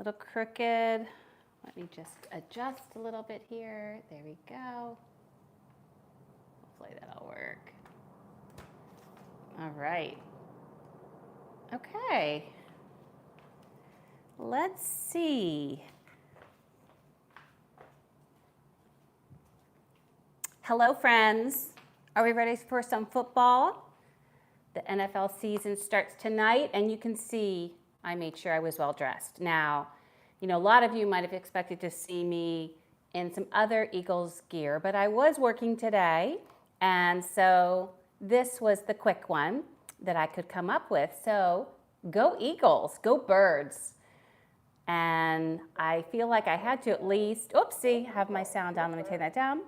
little crooked. Let me just adjust a little bit here. There we go. Hopefully that'll work. All right. Okay. Let's see. Hello, friends. Are we ready for some football? The NFL season starts tonight, and you can see I made sure I was well dressed. Now, you know, a lot of you might have expected to see me in some other Eagles gear, but I was working today, and so this was the quick one that I could come up with. So go Eagles, go Birds. And I feel like I had to at least, oopsie, have my sound down. Let me take that down.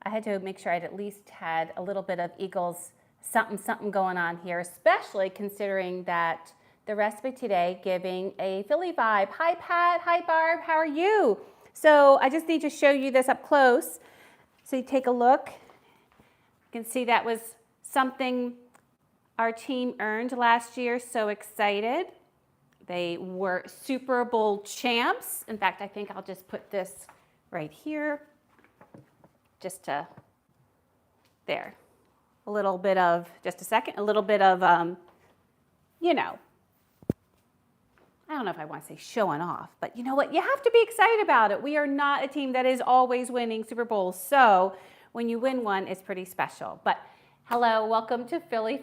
I had to make sure I'd at least had a little bit of Eagles something going on here, especially considering that the recipe today giving a Philly vibe. Hi, Pat. Hi, Barb. How are you? So I just need to show you this up close. So you take a look. You can see that was something our team earned last year. So excited. They were Super Bowl champs. In fact, I think I'll just put this right here. Just to, there, a little bit of, just a second, a little bit of, you know, I don't know if I want to say showing off, but you know what? You have to be excited about it. We are not a team that is always winning Super Bowls. So when you win one, it's pretty special. But hello, welcome to Philly.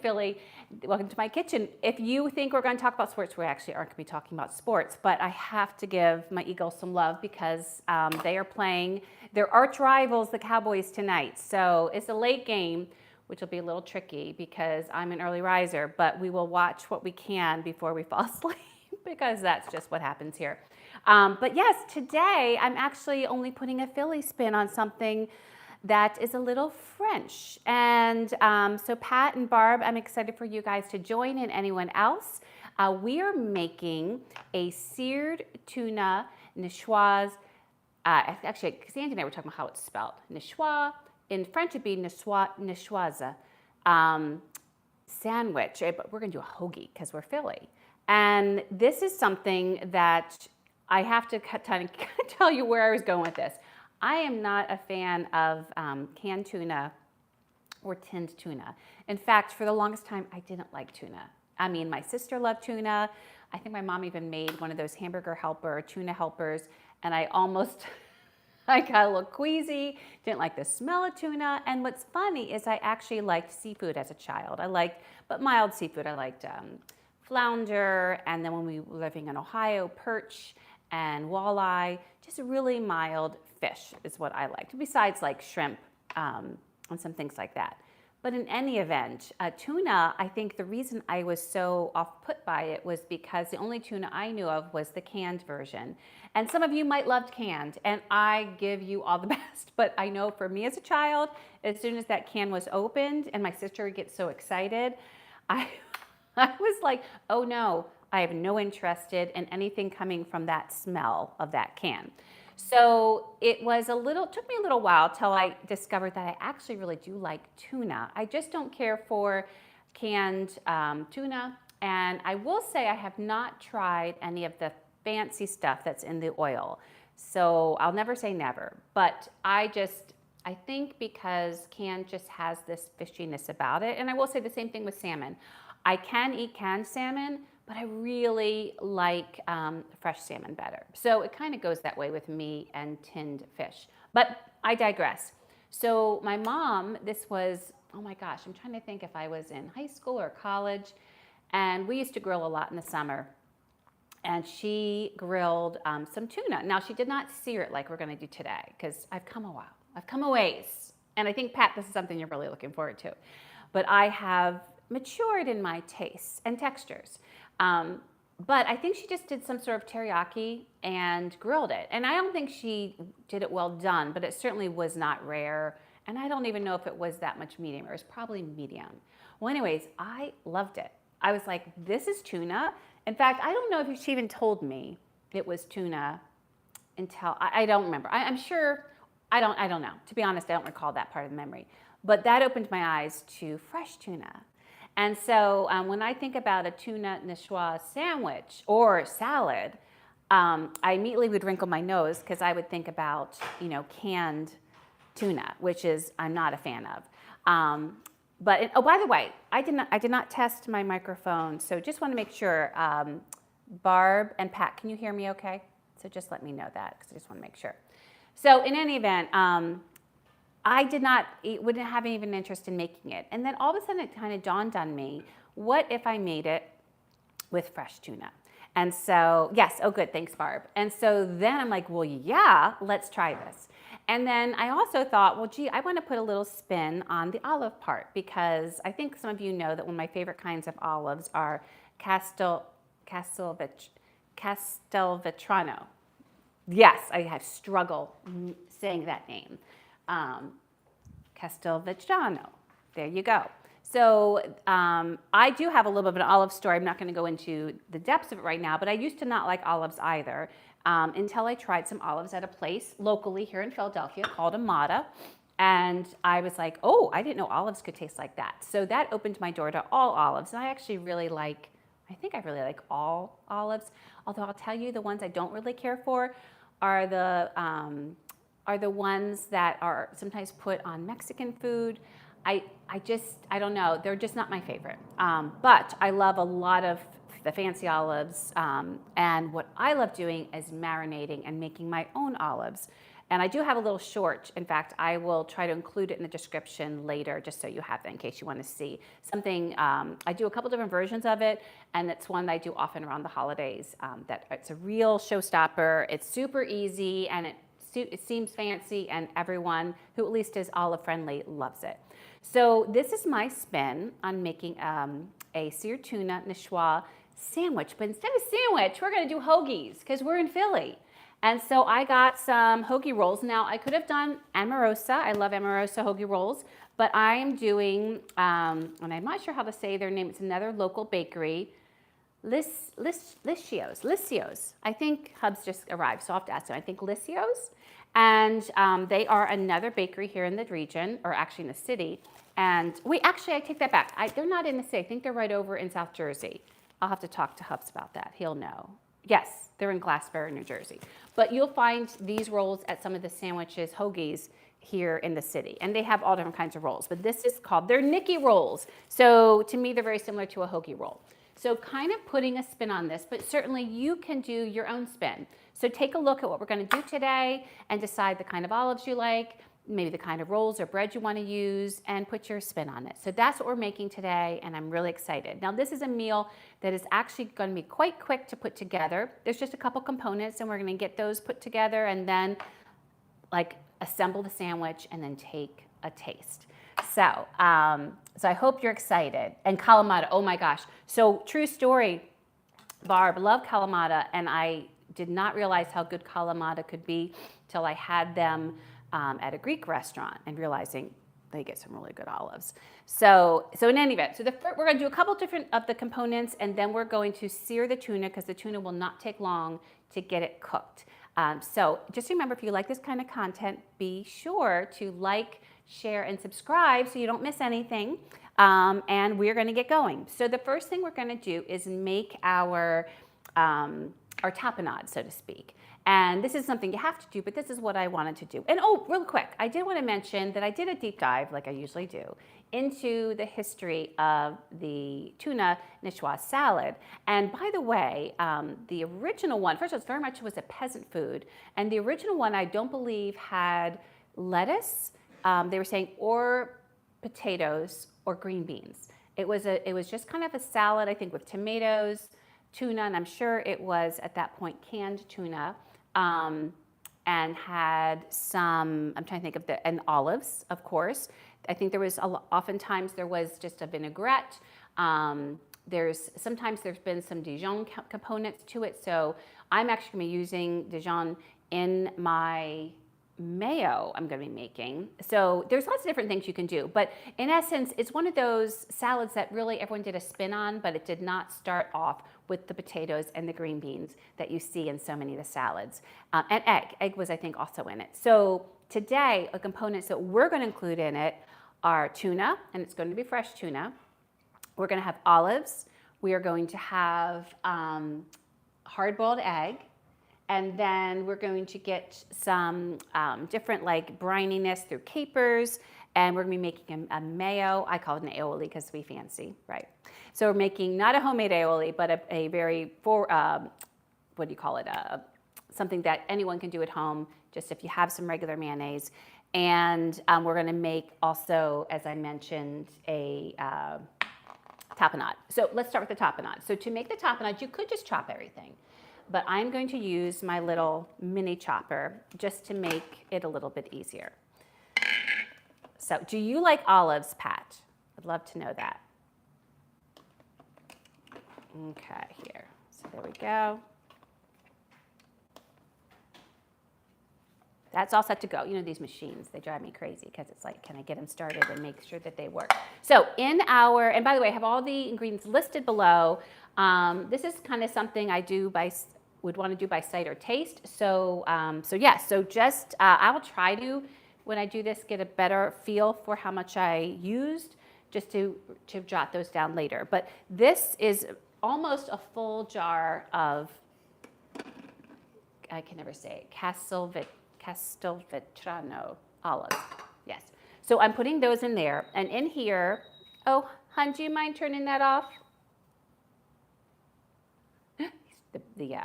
Welcome to my kitchen. If you think we're going to talk about sports, we actually aren't going to be talking about sports, but I have to give my Eagles some love because they are playing their arch rivals, the Cowboys, tonight. So it's a late game, which will be a little tricky because I'm an early riser, but we will watch what we can before we fall asleep because that's just what happens here. But yes, today I'm actually only putting a Philly spin on something that is a little French. And so Pat and Barb, I'm excited for you guys to join in. Anyone else? We are making a seared tuna niçoise. Actually, Sandy and I were talking about how it's spelled. Niçoise. In French, it'd be niçoise sandwich. But we're going to do a hoagie because we're Philly. And this is something that I have to tell you where I was going with this. I am not a fan of canned tuna or tinned tuna. In fact, for the longest time, I didn't like tuna. I mean, my sister loved tuna. I think my mom even made one of those tuna helpers, and I got a little queasy, didn't like the smell of tuna. And what's funny is I actually liked seafood as a child. But mild seafood. I liked flounder, and then when we were living in Ohio, perch and walleye, just really mild fish is what I liked, besides like shrimp and some things like that. But in any event, tuna, I think the reason I was so off-put by it was because the only tuna I knew of was the canned version. And some of you might love canned, and I give you all the best. But I know for me as a child, as soon as that can was opened and my sister would get so excited, I was like, oh no, I have no interest in anything coming from that smell of that can. So it took me a little while till I discovered that I actually really do like tuna. I just don't care for canned tuna. And I will say I have not tried any of the fancy stuff that's in the oil. So I'll never say never, but I think because canned just has this fishiness about it. And I will say the same thing with salmon. I can eat canned salmon, but I really like fresh salmon better. So it kind of goes that way with me and tinned fish. But I digress. So my mom, this was, oh my gosh, I'm trying to think if I was in high school or college, and we used to grill a lot in the summer. And she grilled some tuna. Now, she did not sear it like we're gonna do today, because I've come a while. I've come a ways. And I think, Pat, this is something you're really looking forward to. But I have matured in my tastes and textures. But I think she just did some sort of teriyaki and grilled it. And I don't think she did it well done, but it certainly was not rare. And I don't even know if it was that much medium. It was probably medium. Well, anyways, I loved it. I was like, this is tuna. In fact, I don't know if she even told me it was tuna until, I don't remember. I'm sure, I don't know. To be honest, I don't recall that part of the memory. But that opened my eyes to fresh tuna. And so when I think about a tuna niçoise sandwich or salad, I immediately would wrinkle my nose because I would think about, canned tuna, which is I'm not a fan of. Oh, by the way, I did not test my microphone, so just want to make sure. Barb and Pat, can you hear me okay? So just let me know that because I just want to make sure. So in any event, I wouldn't have even interest in making it. And then all of a sudden it kind of dawned on me, what if I made it with fresh tuna? And so, yes, oh good, thanks Barb. And so then I'm like, well, yeah, let's try this. And then I also thought, well, gee, I want to put a little spin on the olive part because I think some of you know that one of my favorite kinds of olives are Castelvetrano. Yes, I have struggle saying that name. Castelvetrano. There you go. So I do have a little bit of an olive story. I'm not going to go into the depths of it right now, but I used to not like olives either until I tried some olives at a place locally here in Philadelphia called Amada. And I was like, oh, I didn't know olives could taste like that. So that opened my door to all olives. And I actually really like, I think I really like all olives. Although I'll tell you, the ones I don't really care for are the ones that are sometimes put on Mexican food. I don't know. They're just not my favorite. But I love a lot of the fancy olives. And what I love doing is marinating and making my own olives. And I do have a little short. In fact, I will try to include it in the description later just so you have that in case you want to see something. I do a couple different versions of it, and it's one that I do often around the holidays. That it's a real showstopper. It's super easy, and it seems fancy, and everyone who at least is olive friendly loves it. So this is my spin on making a seared tuna niçoise sandwich. But instead of sandwich, we're going to do hoagies because we're in Philly. And so I got some hoagie rolls. Now I could have done Amorosa. I love Amorosa hoagie rolls, but I am doing, and I'm not sure how to say their name. It's another local bakery, Lycios. I think Hubs just arrived, so I'll have to ask them. I think Lycios. And they are another bakery here in the region, or actually in the city. And I take that back. They're not in the city. I think they're right over in South Jersey. I'll have to talk to Hubs about that. He'll know. Yes, they're in Glassboro, New Jersey. But you'll find these rolls at some of the sandwiches, hoagies here in the city. And they have all different kinds of rolls. But this is called, they're Nikki rolls. So to me, they're very similar to a hoagie roll. So kind of putting a spin on this, but certainly you can do your own spin. So take a look at what we're going to do today and decide the kind of olives you like, maybe the kind of rolls or bread you want to use, and put your spin on it. So that's what we're making today, and I'm really excited. Now this is a meal that is actually going to be quite quick to put together. There's just a couple components, and we're going to get those put together and then assemble the sandwich and then take a taste. So I hope you're excited. And Kalamata, oh my gosh. So true story, Barb, love Kalamata, and I did not realize how good Kalamata could be till I had them at a Greek restaurant and realizing they get some really good olives. So in any event, we're going to do a couple different of the components, and then we're going to sear the tuna because the tuna will not take long to get it cooked. So just remember, if you like this kind of content, be sure to like, share, and subscribe so you don't miss anything. And we're going to get going. So the first thing we're going to do is make our tapenade, so to speak. And this is something you have to do, but this is what I wanted to do. And oh, real quick, I did want to mention that I did a deep dive, like I usually do, into the history of the tuna niçoise salad. And by the way, the original one, first of all, very much was a peasant food. And the original one, I don't believe, had lettuce. They were saying, or potatoes or green beans. It was just kind of a salad, I think, with tomatoes, tuna, and I'm sure it was at that point canned tuna, and had some, I'm trying to think of and olives, of course. I think there was, oftentimes there was just a vinaigrette. Sometimes there's been some Dijon components to it. So I'm actually going to be using Dijon in my mayo I'm going to be making. So there's lots of different things you can do, but in essence, it's one of those salads that really everyone did a spin on, but it did not start off with the potatoes and the green beans that you see in so many of the salads. And egg was, I think, also in it. So today, the components that we're going to include in it are tuna, and it's going to be fresh tuna. We're going to have olives. We are going to have hard-boiled egg. And then we're going to get some different like brininess through capers. And we're gonna be making a mayo. I call it an aioli because we fancy, right? So we're making not a homemade aioli, but a very, what do you call it? Something that anyone can do at home, just if you have some regular mayonnaise. And we're gonna make also, as I mentioned, a tapenade. So let's start with the tapenade. So to make the tapenade, you could just chop everything, but I'm going to use my little mini chopper just to make it a little bit easier. So do you like olives, Pat? I'd love to know that. Okay, here. So there we go. That's all set to go. You know, these machines, they drive me crazy because it's like, can I get them started and make sure that they work? So in our, and by the way, I have all the ingredients listed below. This is kind of something I would want to do by sight or taste. So, so just, I will try to, when I do this, get a better feel for how much I used, just to jot those down later. But this is almost a full jar of, I can never say it, Castelvetrano olives. Yes. So I'm putting those in there. And in here, oh, hon, do you mind turning that off? The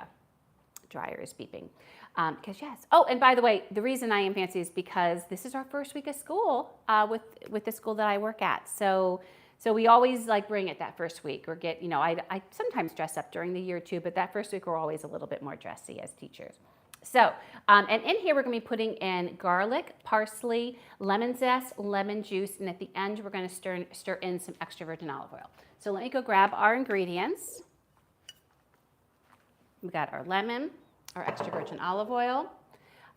dryer is beeping. Because yes. Oh, and by the way, the reason I am fancy is because this is our first week of school with the school that I work at. So we always like bring it that first week, or get, you know, I sometimes dress up during the year too, but that first week we're always a little bit more dressy as teachers. So, and in here we're going to be putting in garlic, parsley, lemon zest, lemon juice, and at the end we're going to stir in some extra virgin olive oil. So let me go grab our ingredients. We've got our lemon, our extra virgin olive oil.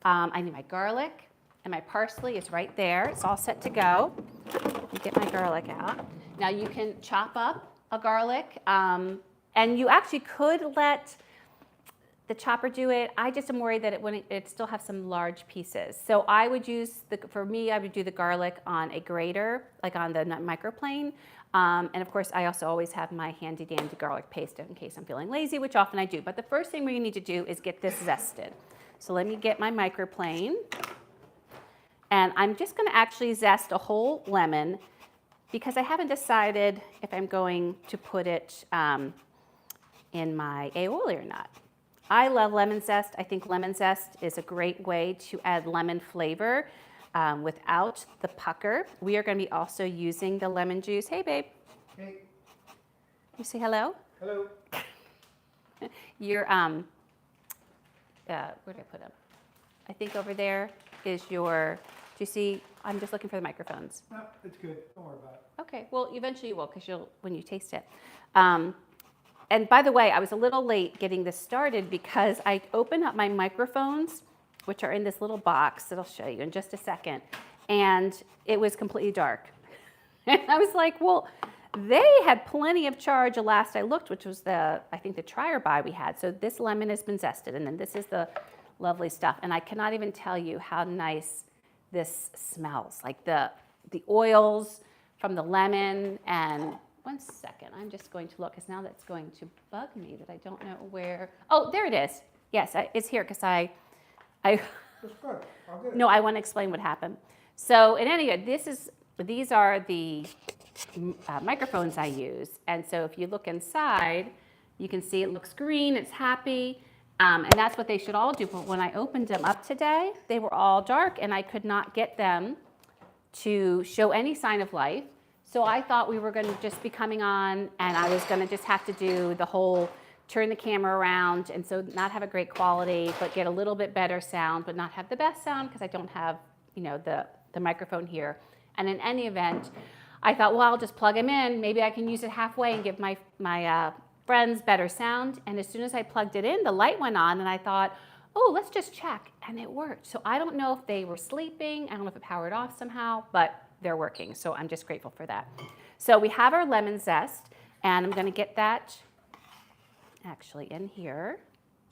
I need my garlic, and my parsley is right there. It's all set to go. Let me get my garlic out. Now you can chop up a garlic, and you actually could let the chopper do it. I just am worried that it still have some large pieces. So I would use, for me, I would do the garlic on a grater, like on the microplane. And of course, I also always have my handy dandy garlic paste in case I'm feeling lazy, which often I do. But the first thing we need to do is get this zested. So let me get my microplane. And I'm just gonna actually zest a whole lemon because I haven't decided if I'm going to put it in my aioli or not. I love lemon zest. I think lemon zest is a great way to add lemon flavor without the pucker. We are going to be also using the lemon juice. Hey, babe. Hey. You say hello? Hello. Your, where did I put them? I think over there is your, do you see? I'm just looking for the microphones. No, it's good. Don't worry about it. Okay, well, eventually you will because when you taste it. And by the way, I was a little late getting this started because I opened up my microphones, which are in this little box that I'll show you in just a second, and it was completely dark. And I was like, well, they had plenty of charge last I looked, which was I think the trier buy we had. So this lemon has been zested, and then this is the lovely stuff. And I cannot even tell you how nice this smells, like the oils from the lemon. And one second, I'm just going to look, because now that's going to bug me that I don't know where. Oh, there it is. Yes, it's here because I That's good. I'll get it. no, I want to explain what happened. So in any event, these are the microphones I use. And so if you look inside, you can see it looks green, it's happy, and that's what they should all do. But when I opened them up today, they were all dark, and I could not get them to show any sign of life. So I thought we were going to just be coming on, and I was going to just have to do the whole turn the camera around, and so not have a great quality, but get a little bit better sound, but not have the best sound because I don't have, the microphone here. And in any event, I thought, well, I'll just plug them in. Maybe I can use it halfway and give my friends better sound. And as soon as I plugged it in, the light went on, and I thought, oh, let's just check, and it worked. So I don't know if they were sleeping. I don't know if it powered off somehow, but they're working. So I'm just grateful for that. So we have our lemon zest, and I'm going to get that actually in here.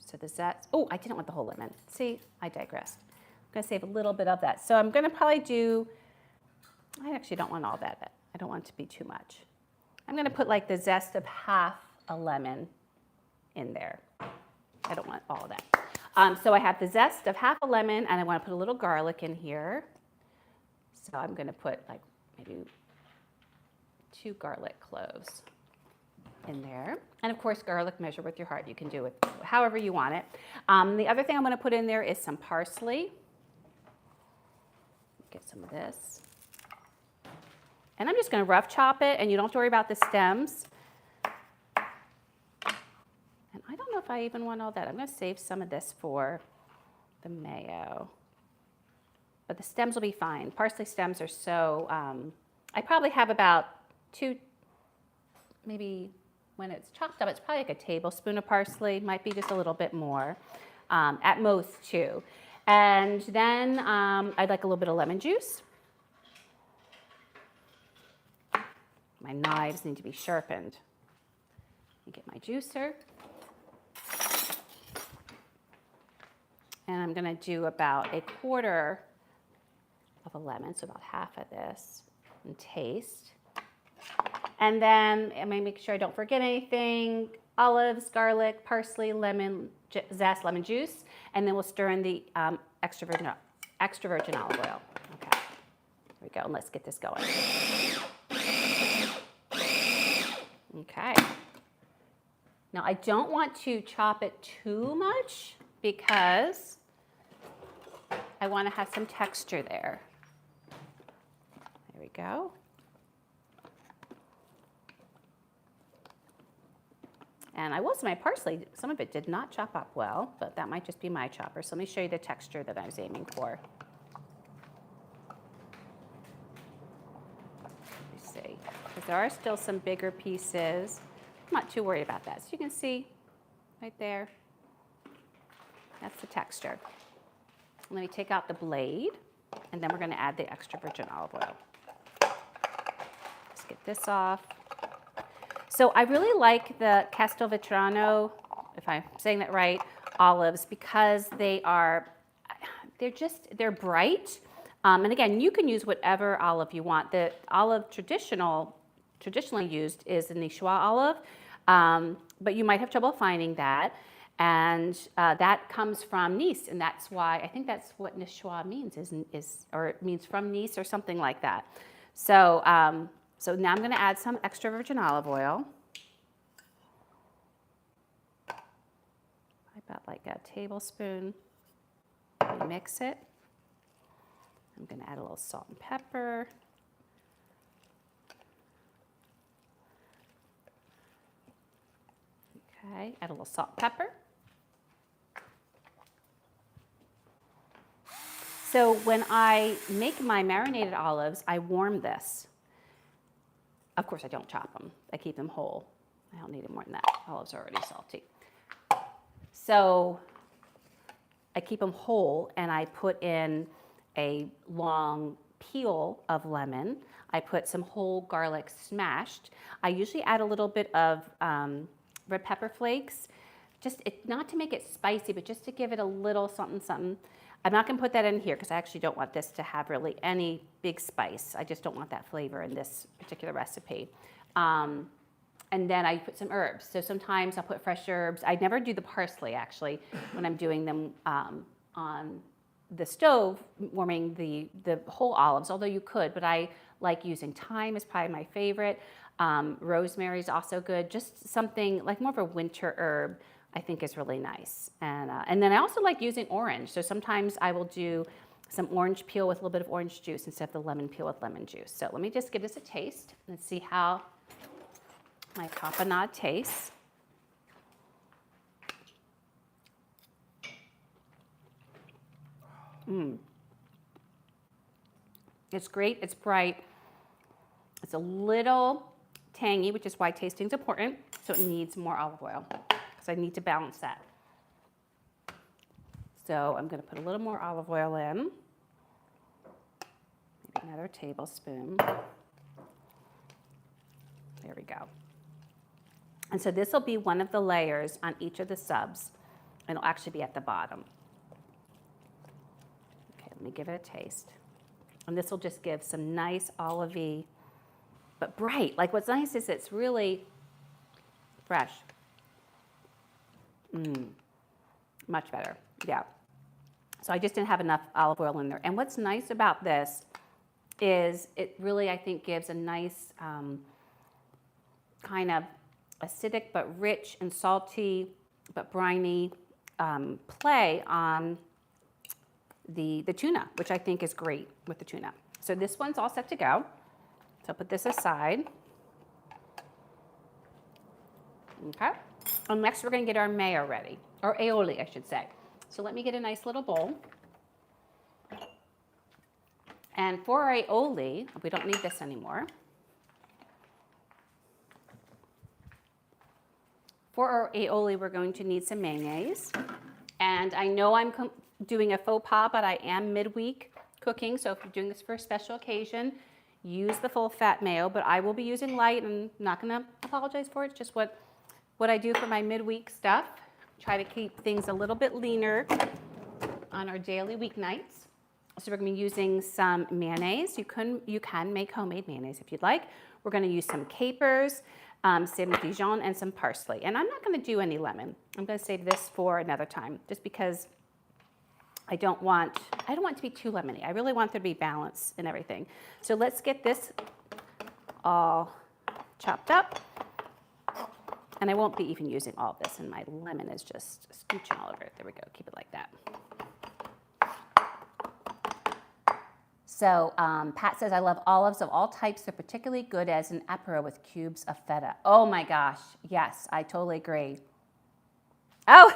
So the zest, oh, I didn't want the whole lemon. See, I digressed. I'm going to save a little bit of that. So I'm going to probably do, I actually don't want all that. I don't want it to be too much. I'm going to put like the zest of half a lemon in there. I don't want all of that. So I have the zest of half a lemon, and I want to put a little garlic in here. So I'm going to put like maybe 2 garlic cloves in there. And of course, garlic, measure with your heart. You can do it however you want it. The other thing I'm going to put in there is some parsley. Get some of this. And I'm just going to rough chop it, and you don't have to worry about the stems. And I don't know if I even want all that. I'm going to save some of this for the mayo. But the stems will be fine. Parsley stems are so, I probably have about 2, maybe when it's chopped up, it's probably like a tablespoon of parsley, might be just a little bit more, at most 2. And then I'd like a little bit of lemon juice. My knives need to be sharpened. Let me get my juicer. And I'm going to do about 1/4 of a lemon, so about half of this, and taste. And then I'm going to make sure I don't forget anything. Olives, garlic, parsley, lemon zest, lemon juice, and then we'll stir in the extra virgin olive oil. Okay, there we go, and let's get this going. Okay. Now I don't want to chop it too much because I want to have some texture there. There we go. And I will say my parsley, some of it did not chop up well, but that might just be my chopper. So let me show you the texture that I was aiming for. Let me see, because there are still some bigger pieces. I'm not too worried about that. So you can see right there, that's the texture. Let me take out the blade, and then we're going to add the extra virgin olive oil. Let's get this off. So I really like the Castelvetrano, if I'm saying that right, olives, because they're bright. And again, you can use whatever olive you want. The olive traditionally used is the Niçoise olive, but you might have trouble finding that. And that comes from Nice, and that's why, I think that's what Niçoise means, or it means from Nice or something like that. So, so now I'm going to add some extra virgin olive oil. About like a tablespoon. Mix it. I'm going to add a little salt and pepper. Okay, add a little salt and pepper. So when I make my marinated olives, I warm this. Of course, I don't chop them. I keep them whole. I don't need it more than that. Olives are already salty. So I keep them whole, and I put in a long peel of lemon. I put some whole garlic smashed. I usually add a little bit of red pepper flakes, not to make it spicy, but just to give it a little something, something. I'm not going to put that in here because I actually don't want this to have really any big spice. I just don't want that flavor in this particular recipe. And then I put some herbs. So sometimes I'll put fresh herbs. I never do the parsley, actually, when I'm doing them on the stove, warming the whole olives, although you could, but I like using thyme is probably my favorite. Rosemary is also good. Just something like more of a winter herb, I think is really nice. And then I also like using orange. So sometimes I will do some orange peel with a little bit of orange juice instead of the lemon peel with lemon juice. So let me just give this a taste and see how my tapenade tastes. It's great, it's bright. It's a little tangy, which is why tasting is important. So it needs more olive oil because I need to balance that. So I'm going to put a little more olive oil in, maybe another tablespoon. There we go. And so this will be one of the layers on each of the subs, and it'll actually be at the bottom. Okay, let me give it a taste. And this will just give some nice olivey, but bright. Like what's nice is it's really fresh. Much better. Yeah. So I just didn't have enough olive oil in there. And what's nice about this is it really, I think, gives a nice kind of acidic but rich and salty but briny play on the tuna, which I think is great with the tuna. So this one's all set to go. So I'll put this aside. Okay. And next we're going to get our mayo ready, or aioli, I should say. So let me get a nice little bowl. And for our aioli, we don't need this anymore. For our aioli, we're going to need some mayonnaise. And I know I'm doing a faux pas, but I am midweek cooking. So if you're doing this for a special occasion, use the full fat mayo. But I will be using light, and I'm not going to apologize for it. It's just what I do for my midweek stuff. Try to keep things a little bit leaner on our daily weeknights. So we're going to be using some mayonnaise. You can make homemade mayonnaise if you'd like. We're going to use some capers, some Dijon, and some parsley. And I'm not going to do any lemon. I'm going to save this for another time, just because I don't want it to be too lemony. I really want there to be balance in everything. So let's get this all chopped up. And I won't be even using all of this, and my lemon is just scooching all over it. There we go. Keep it like that. So Pat says, I love olives of all types. They're particularly good as an apéro with cubes of feta. Oh my gosh. Yes, I totally agree. Oh,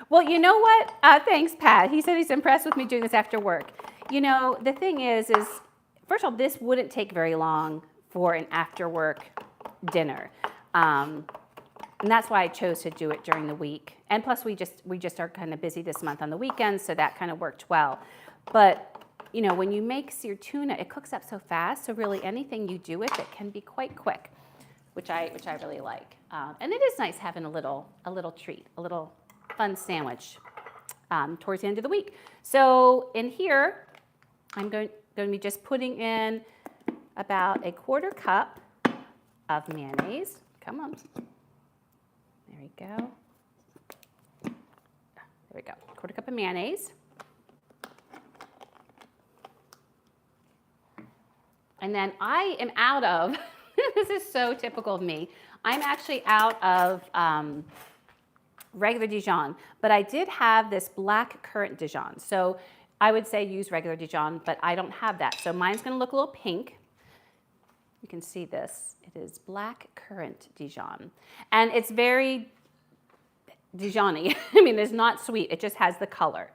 well, you know what? Thanks, Pat. He said he's impressed with me doing this after work. You know, the thing is first of all, this wouldn't take very long for an after work dinner. And that's why I chose to do it during the week. And plus, we just are kind of busy this month on the weekends, so that kind of worked well. But you know, when you make seared tuna, it cooks up so fast. So really, anything you do with it can be quite quick, which I really like. And it is nice having a little treat, a little fun sandwich towards the end of the week. So in here, I'm going to be just putting in about a 1/4 cup of mayonnaise. Come on. There we go. There we go. 1/4 cup of mayonnaise. And then I am out of, this is so typical of me, I'm actually out of regular Dijon, but I did have this black currant Dijon. So I would say use regular Dijon, but I don't have that. So mine's going to look a little pink. You can see this. It is black currant Dijon. And it's very Dijon-y. I mean, it's not sweet. It just has the color.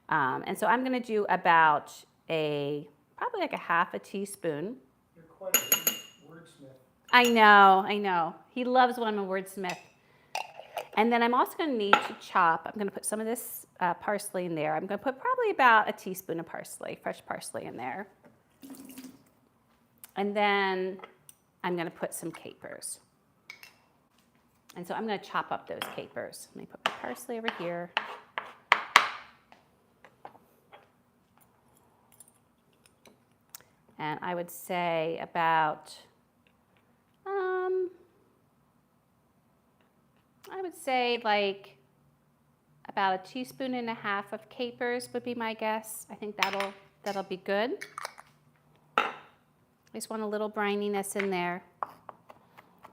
And so I'm going to do about probably like a 1/2 teaspoon. You're quite a wordsmith. I know. He loves when I'm a wordsmith. And then I'm also going to need to chop. I'm going to put some of this parsley in there. I'm going to put probably about a teaspoon of parsley, fresh parsley in there. And then I'm going to put some capers. And so I'm going to chop up those capers. Let me put my parsley over here. And I would say about, like about 1.5 teaspoons of capers would be my guess. I think that'll be good. I just want a little brininess in there.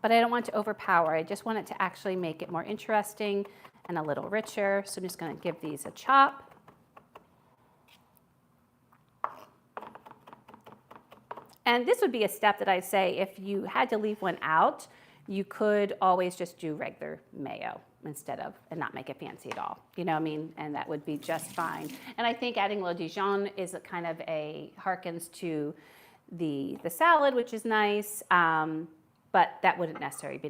But I don't want to overpower. I just want it to actually make it more interesting and a little richer. So I'm just going to give these a chop. And this would be a step that I'd say if you had to leave one out, you could always just do regular mayo instead of, and not make it fancy at all. You know what I mean? And that would be just fine. And I think adding a little Dijon is a kind of harkens to the salad, which is nice, but that wouldn't necessarily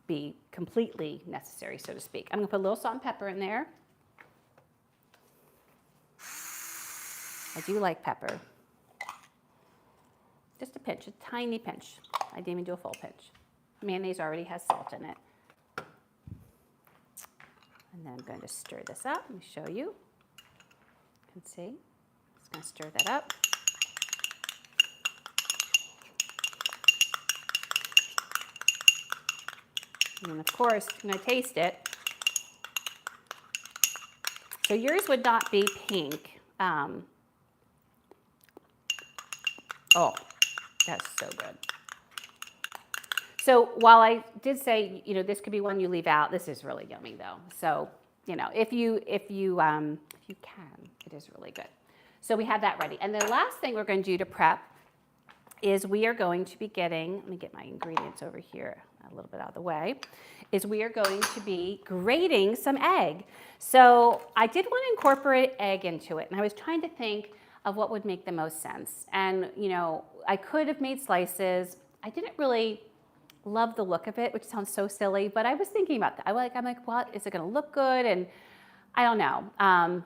be completely necessary, so to speak. I'm gonna put a little salt and pepper in there. I do like pepper. Just a pinch, a tiny pinch. I didn't even do a full pinch. Mayonnaise already has salt in it. And then I'm going to stir this up. Let me show you. You can see. Just going to stir that up. And then, of course, I'm going to taste it. So yours would not be pink. Oh, that's so good. So while I did say, this could be one you leave out, this is really yummy though. So, if you can, it is really good. So we have that ready. And the last thing we're going to do to prep is we are going to be getting, let me get my ingredients over here a little bit out of the way, is we are going to be grating some egg. So I did want to incorporate egg into it, and I was trying to think of what would make the most sense. And, I could have made slices. I didn't really love the look of it, which sounds so silly, but I was thinking about that. I'm like, what, is it going to look good? And I don't know.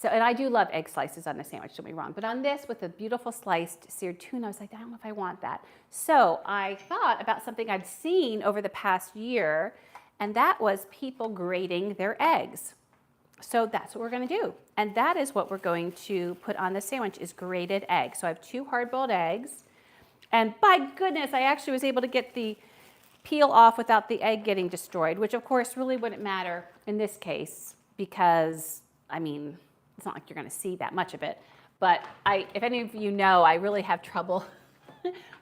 And I do love egg slices on a sandwich, don't be wrong. But on this, with a beautiful sliced seared tuna, I was like, I don't know if I want that. So I thought about something I'd seen over the past year, and that was people grating their eggs. So that's what we're going to do. And that is what we're going to put on the sandwich, is grated eggs. So I have 2 hard-boiled eggs. And by goodness, I actually was able to get the peel off without the egg getting destroyed, which of course really wouldn't matter in this case because, it's not like you're going to see that much of it. But if any of you know, I really have trouble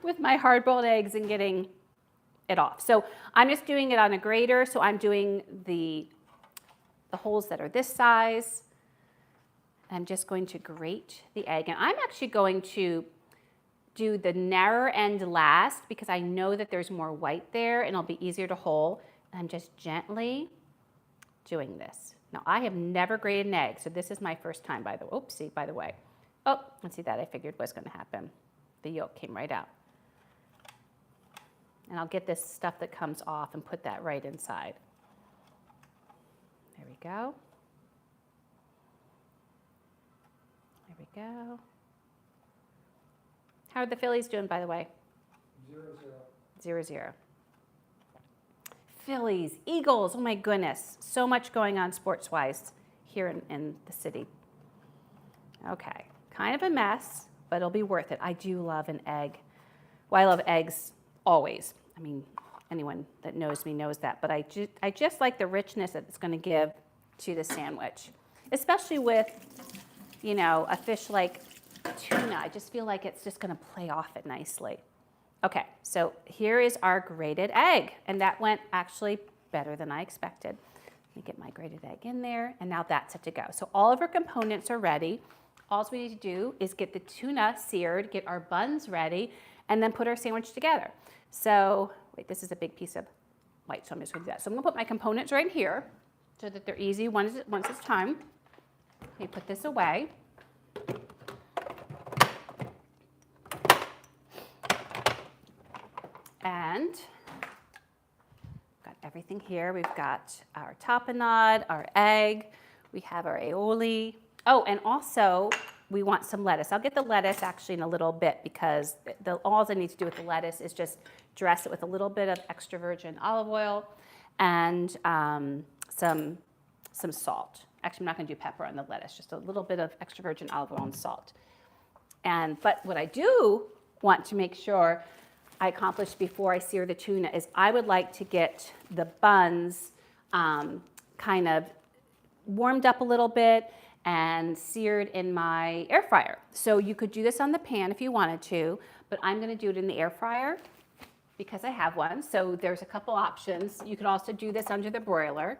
with my hard-boiled eggs and getting it off. So I'm just doing it on a grater. So I'm doing the holes that are this size. I'm just going to grate the egg. And I'm actually going to do the narrower end last because I know that there's more white there and it'll be easier to hold. And I'm just gently doing this. Now, I have never grated an egg, so this is my first time, by the way. Oh, let's see, that I figured was going to happen. The yolk came right out. And I'll get this stuff that comes off and put that right inside. There we go. There we go. How are the Phillies doing, by the way? 0-0. 0-0. Phillies, Eagles, oh my goodness. So much going on sports-wise here in the city. Okay, kind of a mess, but it'll be worth it. I do love an egg. Well, I love eggs always. Anyone that knows me knows that, but I just like the richness that it's going to give to the sandwich, especially with, a fish like tuna. I just feel like it's just going to play off it nicely. Okay, so here is our grated egg, and that went actually better than I expected. Let me get my grated egg in there, and now that's set to go. So all of our components are ready. All we need to do is get the tuna seared, get our buns ready, and then put our sandwich together. So, wait, this is a big piece of white, so I'm just going to do that. So I'm going to put my components right here so that they're easy once it's time. Let me put this away. And got everything here. We've got our tapenade, our egg. We have our aioli. Oh, and also we want some lettuce. I'll get the lettuce actually in a little bit because all I need to do with the lettuce is just dress it with a little bit of extra virgin olive oil and some salt. Actually, I'm not going to do pepper on the lettuce, just a little bit of extra virgin olive oil and salt. But what I do want to make sure I accomplish before I sear the tuna is I would like to get the buns kind of warmed up a little bit and seared in my air fryer. So you could do this on the pan if you wanted to, but I'm going to do it in the air fryer because I have one. So there's a couple options. You could also do this under the broiler.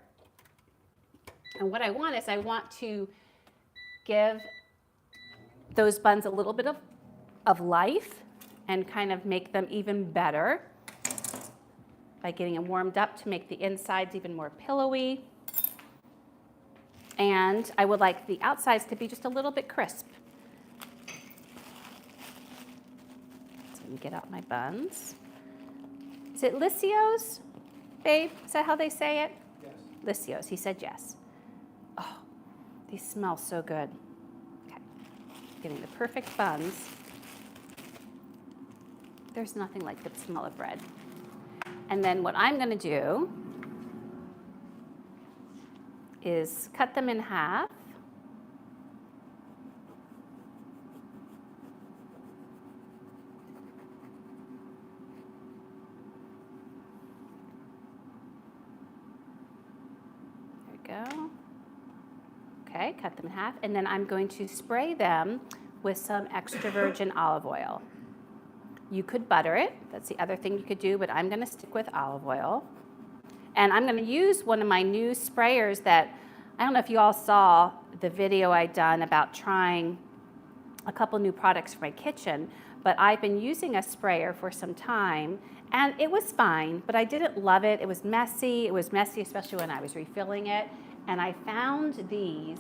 And what I want is I want to give those buns a little bit of life and kind of make them even better by getting them warmed up to make the insides even more pillowy. And I would like the outsides to be just a little bit crisp. So let me get out my buns. Is it Lycios, babe? Is that how they say it? Yes. Lycios, he said yes. Oh, these smell so good. Okay, getting the perfect buns. There's nothing like the smell of bread. And then what I'm going to do is cut them in half. There we go. Okay, cut them in half, and then I'm going to spray them with some extra virgin olive oil. You could butter it, that's the other thing you could do, but I'm gonna stick with olive oil. And I'm gonna use one of my new sprayers that, I don't know if you all saw the video I done about trying a couple new products for my kitchen, but I've been using a sprayer for some time, and it was fine, but I didn't love it. It was messy especially when I was refilling it. And I found these,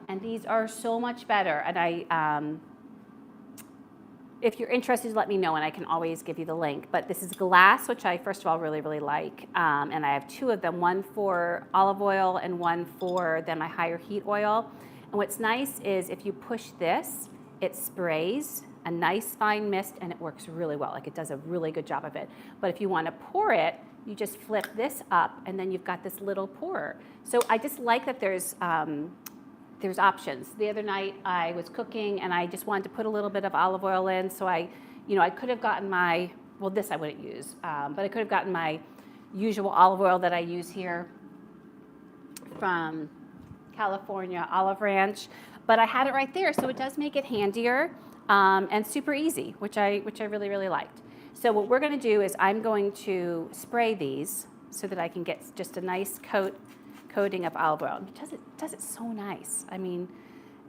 and these are so much better. And if you're interested, let me know, and I can always give you the link. But this is glass, which I, first of all, really, really like. And I have two of them, one for olive oil and one for then my higher heat oil. And what's nice is if you push this, it sprays a nice fine mist, and it works really well. Like, it does a really good job of it. But if you want to pour it, you just flip this up, and then you've got this little pourer. So I just like that there's options. The other night I was cooking, and I just wanted to put a little bit of olive oil in. So I could have gotten my, well, this I wouldn't use, but I could have gotten my usual olive oil that I use here from California Olive Ranch. But I had it right there, so it does make it handier and super easy, which I really, really liked. So what we're going to do is I'm going to spray these so that I can get just a nice coating of olive oil. It does it so nice. I mean,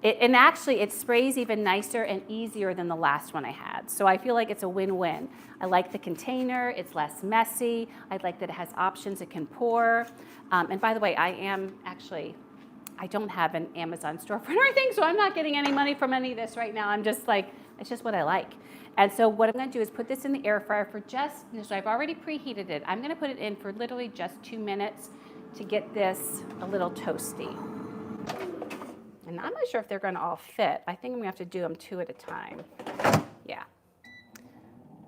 and actually it sprays even nicer and easier than the last one I had. So I feel like it's a win-win. I like the container, it's less messy. I like that it has options it can pour. And by the way, I don't have an Amazon storefront or anything, so I'm not getting any money from any of this right now. I'm just like, it's just what I like. And so what I'm going to do is put this in the air fryer for so I've already preheated it. I'm going to put it in for literally just 2 minutes to get this a little toasty. And I'm not sure if they're going to all fit. I think I'm going to have to do them 2 at a time. Yeah.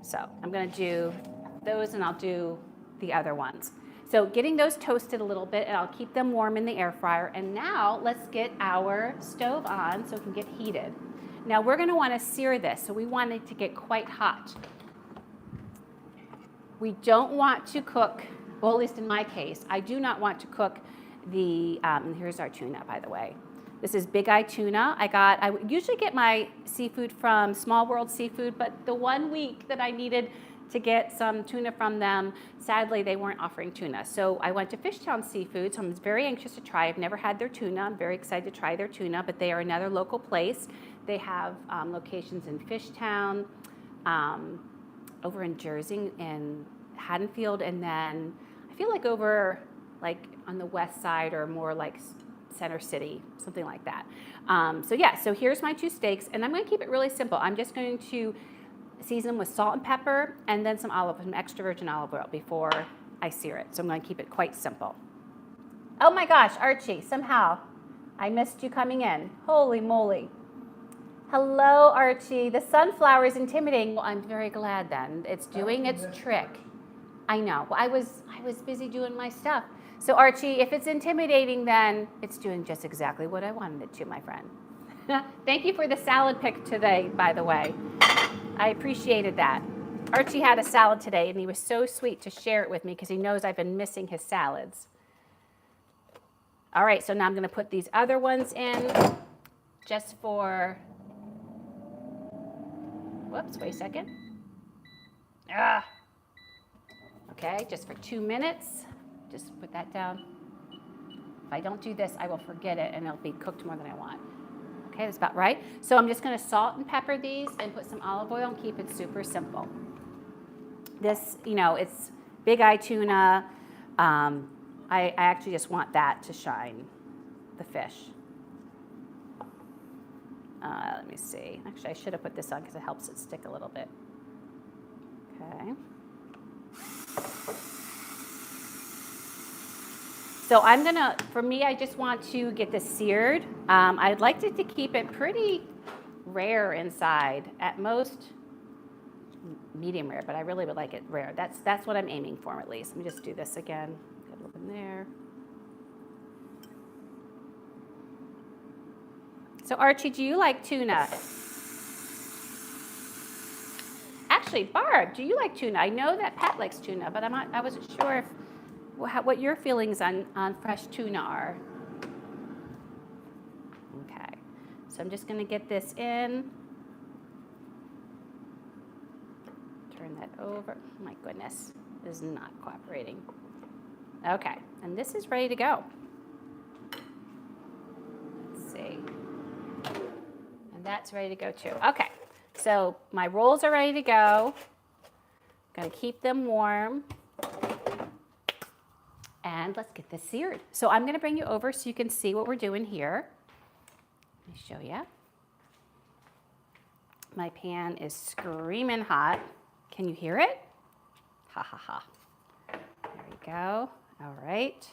So I'm going to do those, and I'll do the other ones. So getting those toasted a little bit, and I'll keep them warm in the air fryer. And now let's get our stove on so it can get heated. Now we're going to want to sear this, so we want it to get quite hot. We don't want to cook, well, at least in my case, I do not want to cook the, here's our tuna, by the way. This is bigeye tuna. I usually get my seafood from Small World Seafood, but the 1 week that I needed to get some tuna from them, sadly they weren't offering tuna. So I went to Fishtown Seafood, so I'm very anxious to try. I've never had their tuna. I'm very excited to try their tuna, but they are another local place. They have locations in Fishtown, over in Jersey, in Haddonfield, and then I feel like over like on the west side or more like Center City, something like that. So here's my 2 steaks, and I'm going to keep it really simple. I'm just going to season them with salt and pepper, and then some extra virgin olive oil before I sear it. So I'm going to keep it quite simple. Oh my gosh, Archie, somehow I missed you coming in. Holy moly. Hello, Archie. The sunflower is intimidating. Well, I'm very glad then. It's doing its trick. I know. Well, I was busy doing my stuff. So Archie, if it's intimidating, then it's doing just exactly what I wanted it to, my friend. Thank you for the salad pick today, by the way. I appreciated that. Archie had a salad today, and he was so sweet to share it with me because he knows I've been missing his salads. All right, so now I'm going to put these other ones in just for, whoops, wait a second. Okay, just for 2 minutes. Just put that down. If I don't do this, I will forget it, and it'll be cooked more than I want. Okay, that's about right. So I'm just going to salt and pepper these and put some olive oil and keep it super simple. This, it's bigeye tuna. I actually just want that to shine, the fish. Let me see. Actually, I should have put this on because it helps it stick a little bit. Okay. So I'm gonna, for me, I just want to get this seared. I'd like to keep it pretty rare inside, at most medium rare, but I really would like it rare. That's what I'm aiming for at least. Let me just do this again. Get a little in there. So Archie, do you like tuna? Actually, Barb, do you like tuna? I know that Pat likes tuna, but I wasn't sure if what your feelings on fresh tuna are. So I'm just going to get this in. Turn that over. Oh my goodness, this is not cooperating. Okay, and this is ready to go. Let's see. And that's ready to go too. Okay, so my rolls are ready to go. I'm going to keep them warm. And let's get this seared. So I'm going to bring you over so you can see what we're doing here. Let me show you. My pan is screaming hot. Can you hear it? Ha ha ha. There we go. All right.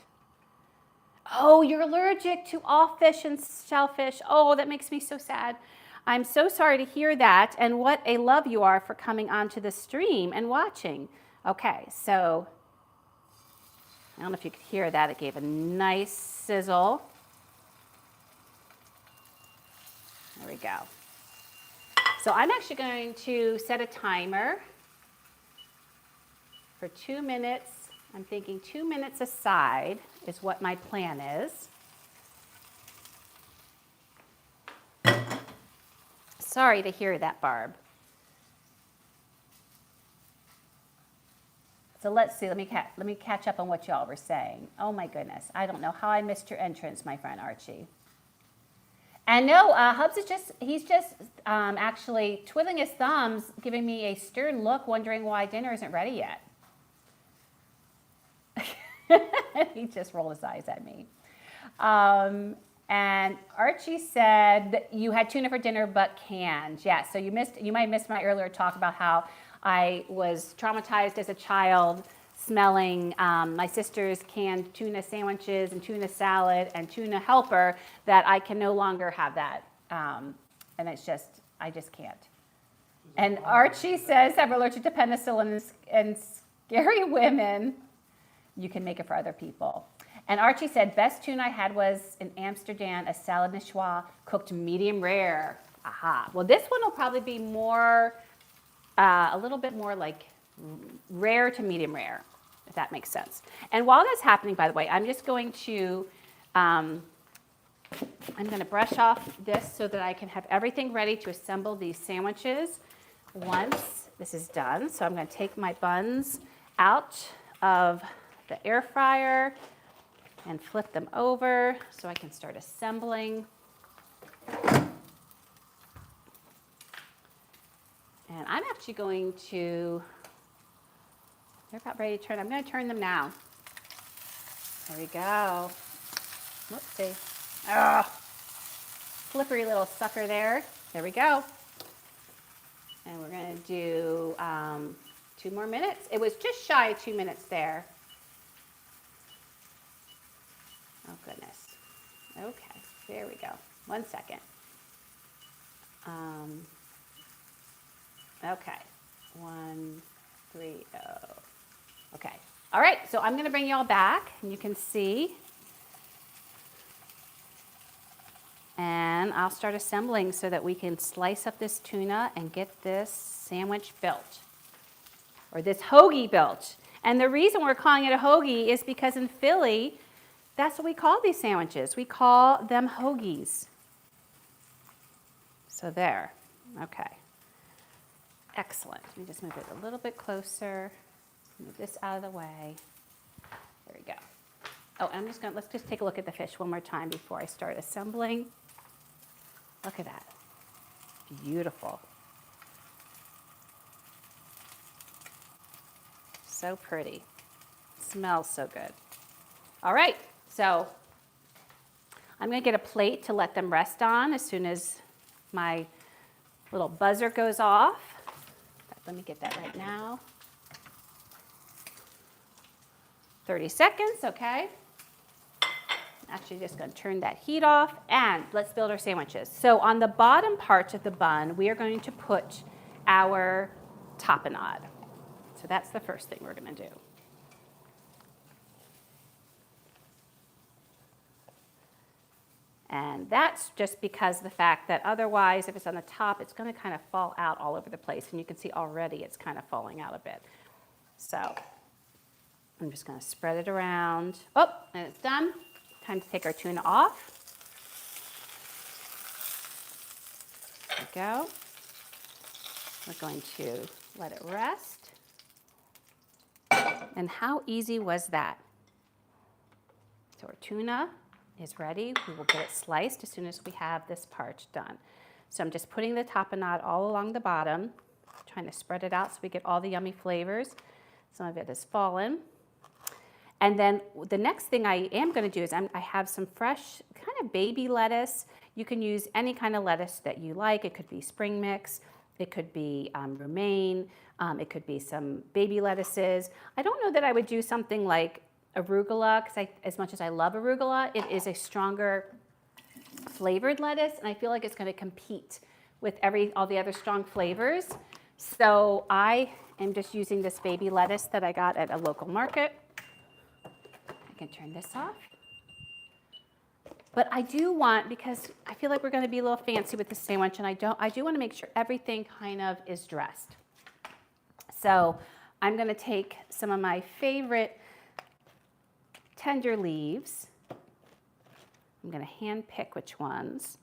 Oh, you're allergic to all fish and shellfish. Oh, that makes me so sad. I'm so sorry to hear that. And what a love you are for coming onto the stream and watching. Okay, so I don't know if you could hear that. It gave a nice sizzle. There we go. So I'm actually going to set a timer for 2 minutes. I'm thinking 2 minutes aside is what my plan is. Sorry to hear that, Barb. So let's see, let me catch up on what y'all were saying. Oh my goodness, I don't know how I missed your entrance, my friend Archie. And no, Hubs is he's just actually twiddling his thumbs, giving me a stern look, wondering why dinner isn't ready yet. He just rolled his eyes at me. And Archie said that you had tuna for dinner but canned. Yeah, so you might have missed my earlier talk about how I was traumatized as a child smelling my sister's canned tuna sandwiches and tuna salad and tuna helper, that I can no longer have that. And it's just, I just can't. And Archie says I'm allergic to penicillin and scary women. You can make it for other people. And Archie said, best tuna I had was in Amsterdam, a salad niçoise cooked medium rare. Aha. Well, this one will probably be more, a little bit more like rare to medium rare, if that makes sense. And while that's happening, by the way, I'm just going to, I'm going to brush off this so that I can have everything ready to assemble these sandwiches once this is done. So I'm going to take my buns out of the air fryer and flip them over so I can start assembling. And I'm actually going to, they're about ready to turn. I'm going to turn them now. There we go. Whoopsie. Oh, slippery little sucker there. There we go. And we're going to do 2 more minutes. It was just shy of 2 minutes there. Oh, goodness. Okay, there we go. 1 second. Okay, 1, 3, oh. Okay, all right, so I'm going to bring you all back, and you can see. And I'll start assembling so that we can slice up this tuna and get this sandwich built, or this hoagie built. And the reason we're calling it a hoagie is because in Philly, that's what we call these sandwiches. We call them hoagies. So there, okay. Excellent. Let me just move it a little bit closer. Move this out of the way. There we go. Oh, and let's just take a look at the fish one more time before I start assembling. Look at that. Beautiful. So pretty. Smells so good. All right, so I'm going to get a plate to let them rest on as soon as my little buzzer goes off. Let me get that right now. 30 seconds, okay. Actually just going to turn that heat off, and let's build our sandwiches. So on the bottom part of the bun, we are going to put our tapenade. So that's the first thing we're going to do. And that's just because of the fact that otherwise, if it's on the top, it's going to kind of fall out all over the place. And you can see already it's kind of falling out a bit. So I'm just going to spread it around. Oh, and it's done. Time to take our tuna off. go. We're going to let it rest. And how easy was that? So our tuna is ready. We will get it sliced as soon as we have this part done. So I'm just putting the tapenade all along the bottom, trying to spread it out so we get all the yummy flavors. Some of it has fallen. And then the next thing I am going to do is I have some fresh kind of baby lettuce. You can use any kind of lettuce that you like. It could be spring mix. It could be romaine. It could be some baby lettuces. I don't know that I would do something like arugula, because as much as I love arugula, it is a stronger flavored lettuce, and I feel like it's going to compete with all the other strong flavors. So I am just using this baby lettuce that I got at a local market. I can turn this off. But I do want, because I feel like we're going to be a little fancy with this sandwich, and I do want to make sure everything kind of is dressed. So I'm going to take some of my favorite tender leaves. I'm going to hand pick which ones.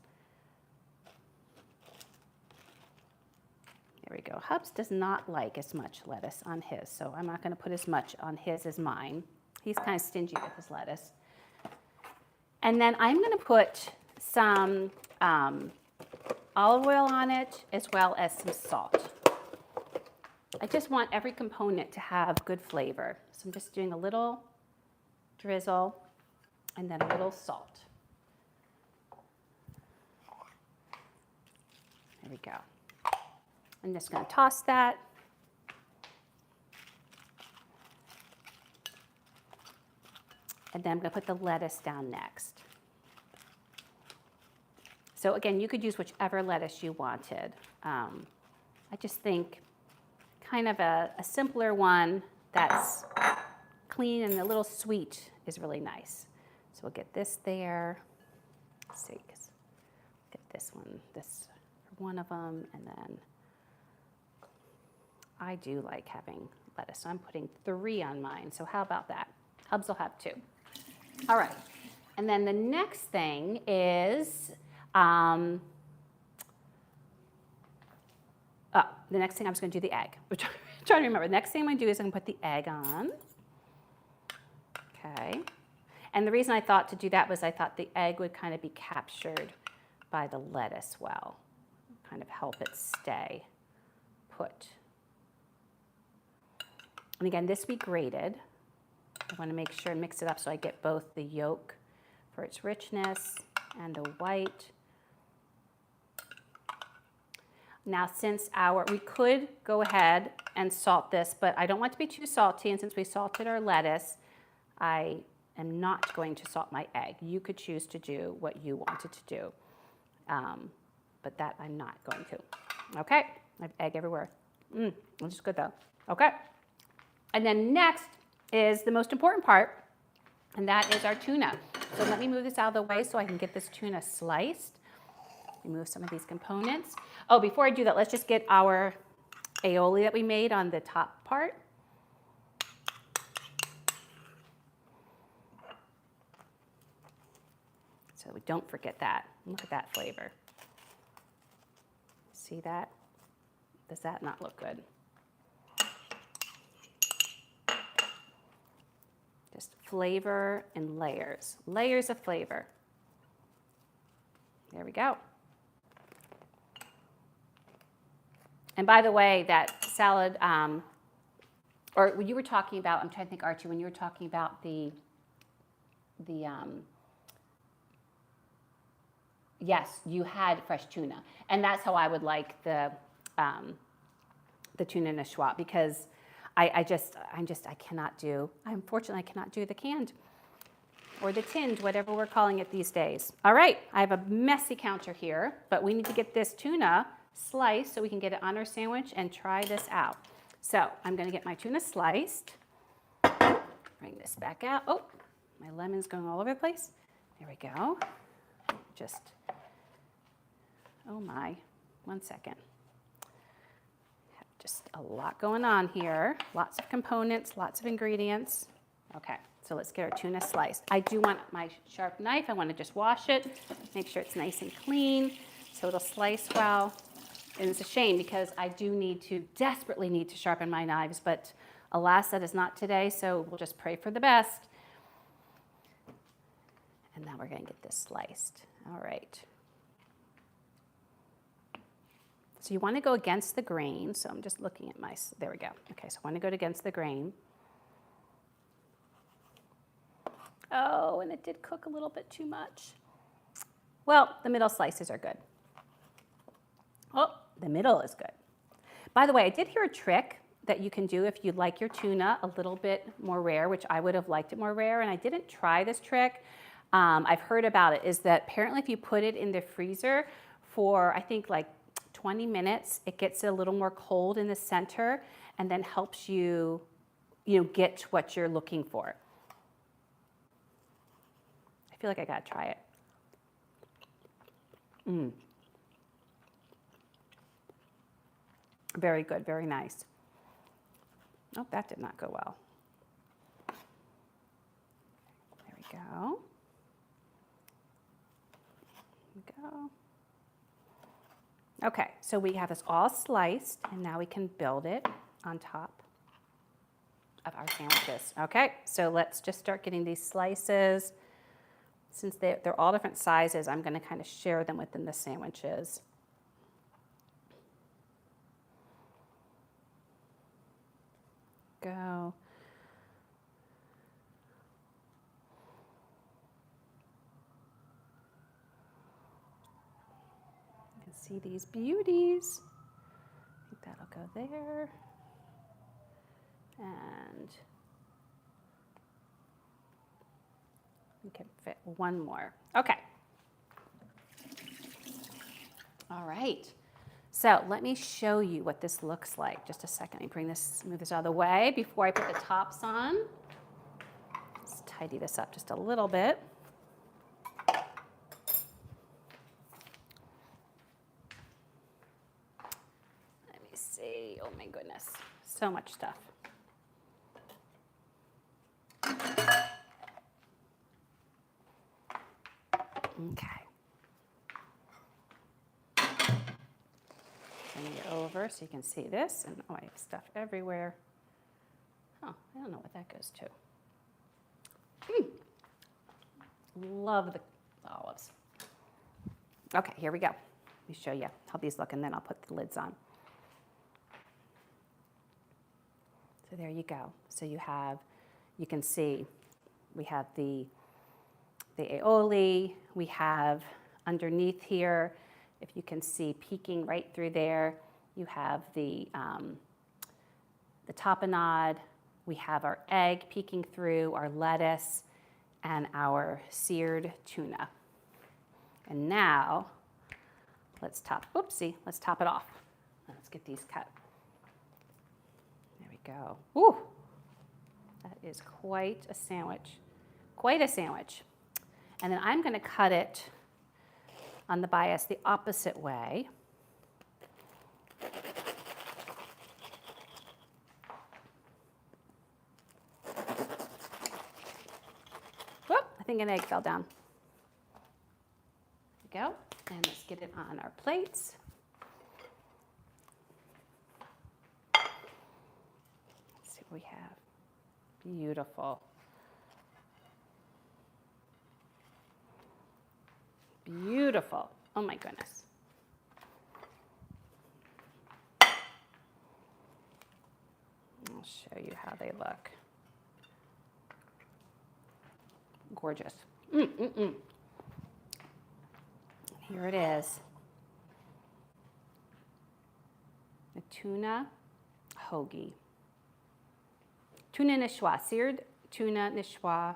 There we go. Hubs does not like as much lettuce on his, so I'm not going to put as much on his as mine. He's kind of stingy with his lettuce. And then I'm going to put some olive oil on it, as well as some salt. I just want every component to have good flavor. So I'm just doing a little drizzle and then a little salt. There we go. I'm just going to toss that. And then I'm going to put the lettuce down next. So again, you could use whichever lettuce you wanted. I just think kind of a simpler one that's clean and a little sweet is really nice. So we'll get this there. Let's see, get this for one of them, and then I do like having lettuce, so I'm putting 3 on mine. So how about that? Hubs will have 2. All right, and then the next thing is, the next thing I'm just going to do the egg. I'm trying to remember. The next thing I'm going to do is I'm going to put the egg on. Okay, and the reason I thought to do that was I thought the egg would kind of be captured by the lettuce well, kind of help it stay put. And again, this we grated. I want to make sure and mix it up so I get both the yolk for its richness and the white. Now, since we could go ahead and salt this, but I don't want it to be too salty, and since we salted our lettuce, I am not going to salt my egg. You could choose to do what you wanted to do, but that I'm not going to. Okay, I have egg everywhere. Which is good though. Okay, and then next is the most important part, and that is our tuna. So let me move this out of the way so I can get this tuna sliced. Remove some of these components. Oh, before I do that, let's just get our aioli that we made on the top part. So we don't forget that. Look at that flavor. See that? Does that not look good? Just flavor and layers. Layers of flavor. There we go. And by the way, that salad, or when you were talking about, I'm trying to think, Archie, when you were talking about yes, you had fresh tuna. And that's how I would like the tuna niçoise, because I cannot do, unfortunately, I cannot do the canned or the tinned, whatever we're calling it these days. All right, I have a messy counter here, but we need to get this tuna sliced so we can get it on our sandwich and try this out. So I'm gonna get my tuna sliced. Bring this back out. Oh, my lemon's going all over the place. There we go. Just, oh my, 1 second. Just a lot going on here. Lots of components, lots of ingredients. Okay, so let's get our tuna sliced. I do want my sharp knife. I want to just wash it, make sure it's nice and clean so it'll slice well. And it's a shame because I desperately need to sharpen my knives, but alas, that is not today, so we'll just pray for the best. And now we're going to get this sliced. All right. So you want to go against the grain. So I'm just looking at there we go. Okay, so I want to go against the grain. Oh, and it did cook a little bit too much. Well, the middle slices are good. Oh, the middle is good. By the way, I did hear a trick that you can do if you like your tuna a little bit more rare, which I would have liked it more rare, and I didn't try this trick. I've heard about it, is that apparently if you put it in the freezer for, I think, like 20 minutes, it gets a little more cold in the center and then helps you, get what you're looking for. I feel like I gotta try it. Very good, very nice. Oh, that did not go well. There we go. Okay, so we have this all sliced, and now we can build it on top of our sandwiches. Okay, so let's just start getting these slices. Since they're all different sizes, I'm going to kind of share them within the sandwiches. Go. You can see these beauties. I think that'll go there. And we can fit one more. Okay. All right. So let me show you what this looks like. Just a second. Let me move this out of the way before I put the tops on. Let's tidy this up just a little bit. Let me see. Oh my goodness. So much stuff. Okay. Bring it over so you can see this. And oh, I have stuff everywhere. Oh, I don't know what that goes to. Love the olives. Okay, here we go. Let me show you how these look, and then I'll put the lids on. So there you go. So you can see, we have the aioli. We have underneath here, if you can see peeking right through there, you have the tapenade. We have our egg peeking through, our lettuce, and our seared tuna. And now, let's top it off. Let's get these cut. There we go. Ooh, that is quite a sandwich. Quite a sandwich. And then I'm going to cut it on the bias the opposite way. Whoop, I think an egg fell down. There we go. And let's get it on our plates. Let's see what we have. Beautiful. Beautiful. Oh my goodness. I'll show you how they look. Gorgeous. Here it is. The tuna hoagie. Tuna Niçoise, seared tuna Niçoise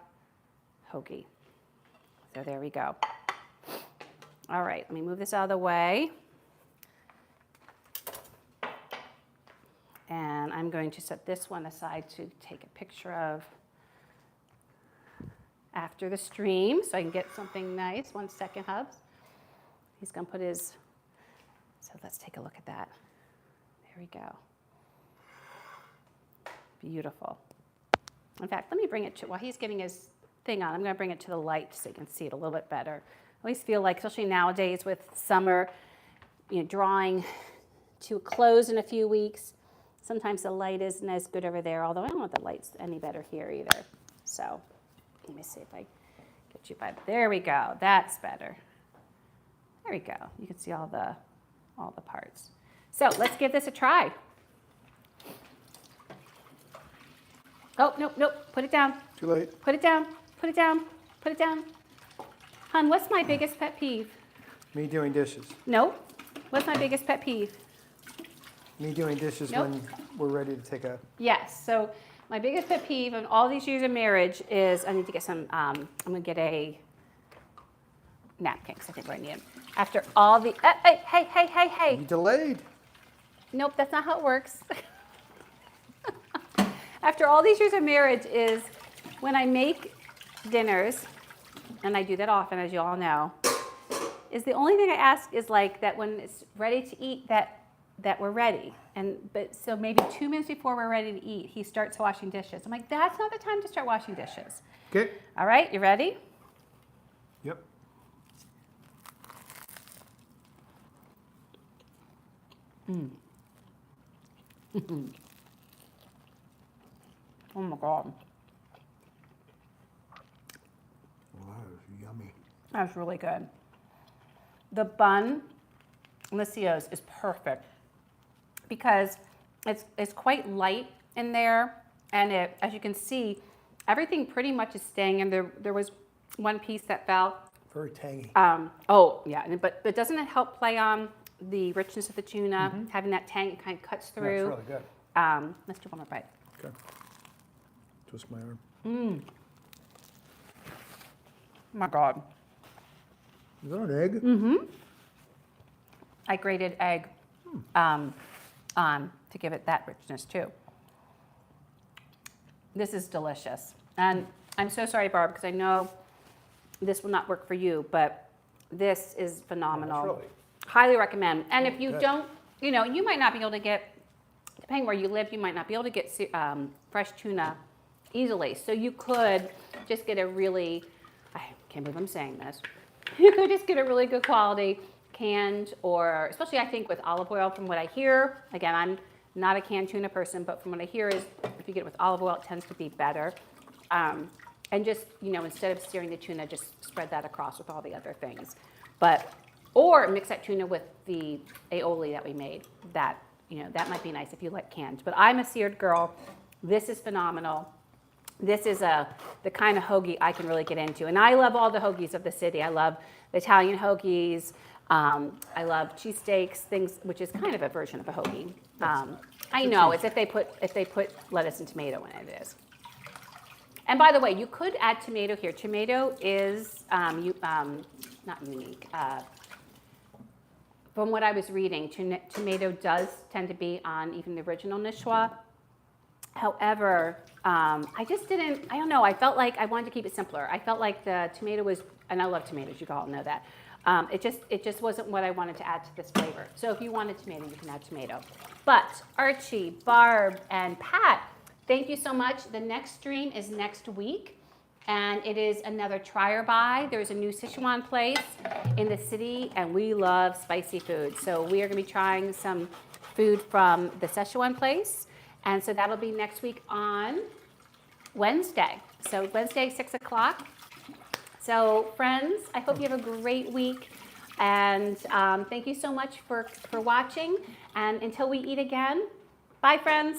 hoagie. So there we go. All right, let me move this out of the way. And I'm going to set this one aside to take a picture of after the stream so I can get something nice. 1 second, Hubs. He's going to put his, so let's take a look at that. There we go. Beautiful. In fact, let me bring it to, while he's getting his thing on, I'm going to bring it to the light so you can see it a little bit better. I always feel like, especially nowadays with summer, drawing to close in a few weeks. Sometimes the light isn't as good over there, although I don't know if the light's any better here either. So let me see if I get you by. There we go. That's better. There we go. You can see all the parts. So let's give this a try. Oh, nope, nope. Put it down. Too late. Put it down. Put it down. Put it down. Hun, what's my biggest pet peeve? Me doing dishes. Nope. What's my biggest pet peeve? Me doing dishes Nope. when we're ready to take a... Yes. So my biggest pet peeve in all these years of marriage is I need to get some, I'm going to get a napkin because I think I need them. After all the, hey. You delayed. Nope, that's not how it works. After all these years of marriage is when I make dinners, and I do that often, as you all know, is the only thing I ask is like that when it's ready to eat that we're ready. But so maybe 2 minutes before we're ready to eat, he starts washing dishes. I'm like, that's not the time to start washing dishes. Okay. All right, you ready? Yep. Oh my God. Wow, that's yummy. That's really good. The bun in the Cios is perfect because it's quite light in there, and it, as you can see, everything pretty much is staying in there. There was one piece that fell. Very tangy. Oh yeah, but doesn't it help play on the richness of the tuna? Having that tang kind of cuts Yeah, through. it's really good. Let's do one more bite. Okay. Twist my arm. Oh my God. Is that an egg? Mm-hmm. I grated egg to give it that richness too. This is delicious. And I'm so sorry, Barb, because I know this will not work for you, but this is phenomenal. Yeah, that's really Highly recommend. And if you good. don't, you might not be able to get, depending where you live, you might not be able to get fresh tuna easily. So you could just get a really, I can't believe I'm saying this, you could just get a really good quality canned, or especially I think with olive oil, from what I hear. Again, I'm not a canned tuna person, but from what I hear is if you get it with olive oil, it tends to be better. And just, instead of searing the tuna, just spread that across with all the other things. Or mix that tuna with the aioli that we made. That might be nice if you like canned. But I'm a seared girl. This is phenomenal. This is the kind of hoagie I can really get into. And I love all the hoagies of the city. I love the Italian hoagies. I love cheesesteaks, things, which is kind of a version of a hoagie. I know, it's if they put lettuce and tomato in it is. And by the way, you could add tomato here. Tomato is not unique. From what I was reading, tomato does tend to be on even the original Niçoise. However, I just didn't, I don't know, I felt like I wanted to keep it simpler. I felt like the tomato was, and I love tomatoes, you all know that. It just wasn't what I wanted to add to this flavor. So if you wanted tomato, you can add tomato. But Archie, Barb, and Pat, thank you so much. The next stream is next week, and it is another try or buy. There's a new Sichuan place in the city, and we love spicy food. So we are going to be trying some food from the Sichuan place, and so that'll be next week on Wednesday. So Wednesday, 6 o'clock. So friends, I hope you have a great week, and thank you so much for watching. And until we eat again, bye friends.